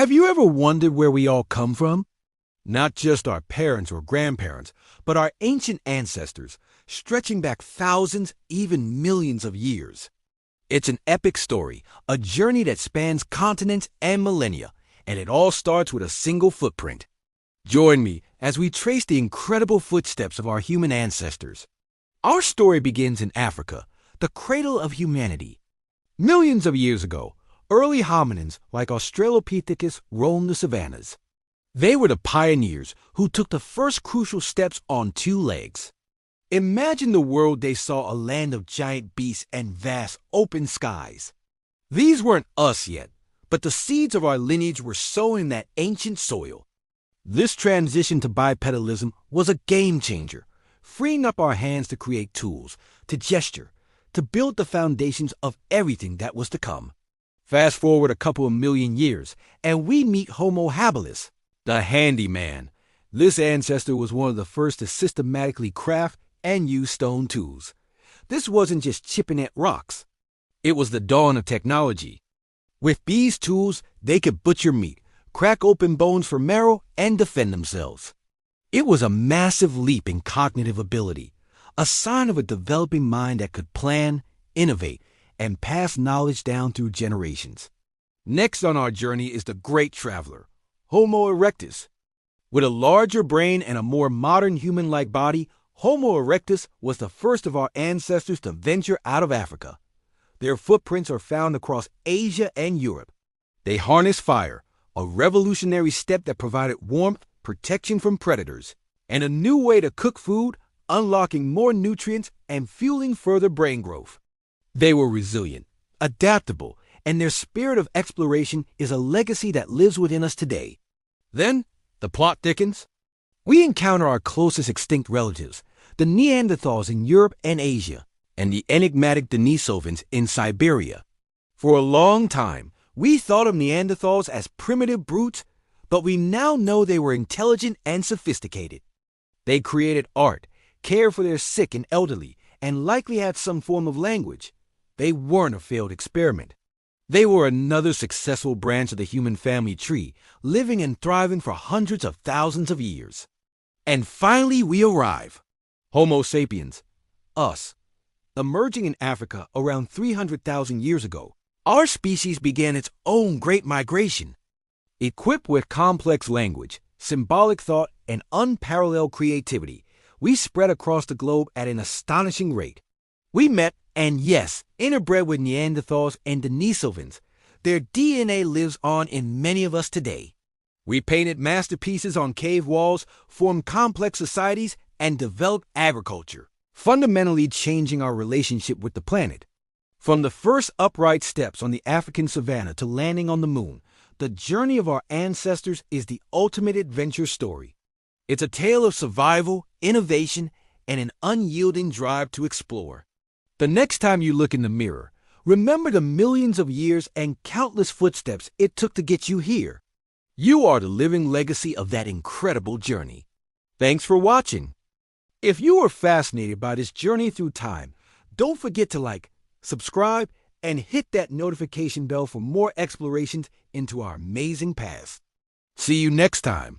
Have you ever wondered where we all come from? Not just our parents or grandparents, but our ancient ancestors, stretching back thousands, even millions of years. It's an epic story, a journey that spans continents and millennia, and it all starts with a single footprint. Join me as we trace the incredible footsteps of our human ancestors. Our story begins in Africa, the cradle of humanity. Millions of years ago, early hominins like Australopithecus roamed the savannas. They were the pioneers who took the first crucial steps on two legs. Imagine the world they saw: a land of giant beasts and vast open skies. These weren't us yet, but the seeds of our lineage were sown in that ancient soil. This transition to bipedalism was a game changer, freeing up our hands to create tools, to gesture, to build the foundations of everything that was to come. Fast forward a couple of million years, and we meet Homo habilis, the handyman. This ancestor was one of the first to systematically craft and use stone tools. This wasn't just chipping at rocks. It was the dawn of technology. With these tools, they could butcher meat, crack open bones for marrow, and defend themselves. It was a massive leap in cognitive ability, a sign of a developing mind that could plan, innovate, and pass knowledge down through generations. Next on our journey is the great traveler, Homo erectus. With a larger brain and a more modern human-like body, Homo erectus was the first of our ancestors to venture out of Africa. Their footprints are found across Asia and Europe. They harnessed fire, a revolutionary step that provided warmth, protection from predators, and a new way to cook food, unlocking more nutrients and fueling further brain growth. They were resilient, adaptable, and their spirit of exploration is a legacy that lives within us today. Then, the plot thickens. We encounter our closest extinct relatives, the Neanderthals in Europe and Asia, and the enigmatic Denisovans in Siberia. For a long time, we thought of Neanderthals as primitive brutes, but we now know they were intelligent and sophisticated. They created art, cared for their sick and elderly, and likely had some form of language. They weren't a failed experiment. They were another successful branch of the human family tree, living and thriving for hundreds of thousands of years. And finally we arrive. Homo sapiens, us. Emerging in Africa around 300,000 years ago, our species began its own great migration. Equipped with complex language, symbolic thought, and unparalleled creativity, we spread across the globe at an astonishing rate. We met, and yes, interbred with Neanderthals and Denisovans. Their DNA lives on in many of us today. We painted masterpieces on cave walls, formed complex societies, and developed agriculture, fundamentally changing our relationship with the planet. From the first upright steps on the African savanna to landing on the moon, the journey of our ancestors is the ultimate adventure story. It's a tale of survival, innovation, and an unyielding drive to explore. The next time you look in the mirror, remember the millions of years and countless footsteps it took to get you here. You are the living legacy of that incredible journey. Thanks for watching. If you are fascinated by this journey through time, don't forget to like, subscribe, and hit that notification bell for more explorations into our amazing past. See you next time.